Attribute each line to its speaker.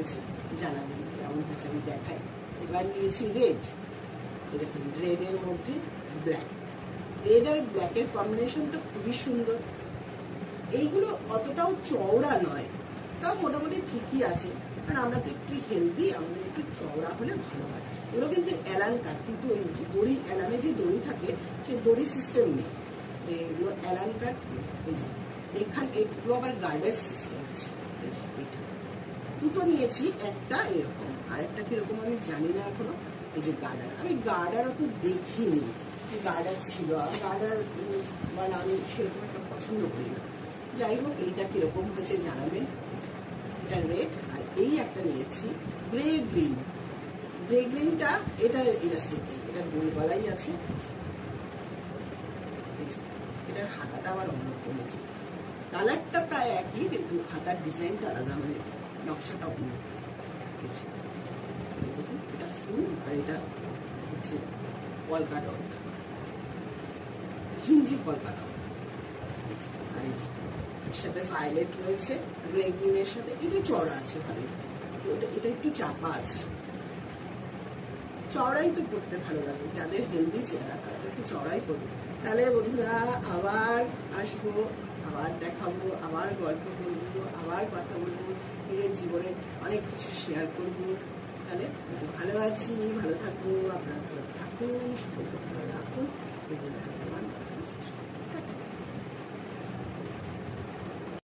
Speaker 1: হয়েছে জানাবেন, কেমন হয়েছে আমি দেখাই। এবার নিয়েছি রেড, দেখুন রেডের মধ্যে ব্ল্যাক, রেড আর ব্ল্যাকের কম্বিনেশন তো খুবই সুন্দর। এইগুলো অতটাও চওড়া নয়, তাও মোটামুটি ঠিকই আছে, কারণ আমরা তো একটু হেলদি, আমাদের একটু চওড়া হলে ভালো হয়। এগুলো কিন্তু অ্যালান কাট, কিন্তু ওই দড়ি, অ্যালানে যে দড়ি থাকে সেই দড়ি সিস্টেম নেই, এগুলো অ্যালান কাট। এই যে এখানে এগুলো আবার গার্ডার সিস্টেম আছে। দুটো নিয়েছি, একটা এরকম আর একটা কিরকম আমি জানি না এখনো। এই যে গার্ডার, আমি গার্ডার অত দেখিনি, গার্ডার ছিল, গার্ডার মানে আমি সেরকম একটা পছন্দ করি না। যাই হোক, এইটা কিরকম হয়েছে জানাবেন। এটা রেড, আর এই একটা নিয়েছি গ্রে গ্রিন। গ্রে গ্রিনটা এটা ইলাস্টিক নেই, এটা গোল গলাই আছে। এটার হাতাটা আবার অন্য করেছে, কালারটা প্রায় একই কিন্তু হাতার ডিজাইনটা আলাদা, মানে নকশাটা অন্য। এটা ফুল আর এটা হচ্ছে পলকা ডট, ঘিঞ্জি পলকা ডট। আর এর সাথে ভায়োলেট রয়েছে গ্রে গ্রিনের সাথে, এটা চওড়া আছে ভালো, এটা একটু চাপা আছে। চওড়াই তো পড়তে ভালো লাগে, যাদের হেলদি চেহারা তারা একটু চওড়াই করবে। তাহলে বন্ধুরা আবার আসবো, আবার দেখাবো, আবার গল্প করবো, আবার কথা বলবো, নিজের জীবনে অনেক কিছু শেয়ার করবো। তাহলে ভালো আছি, ভালো থাকবো, আপনারা ভালো থাকুন, সকলকে ভালো রাখুন।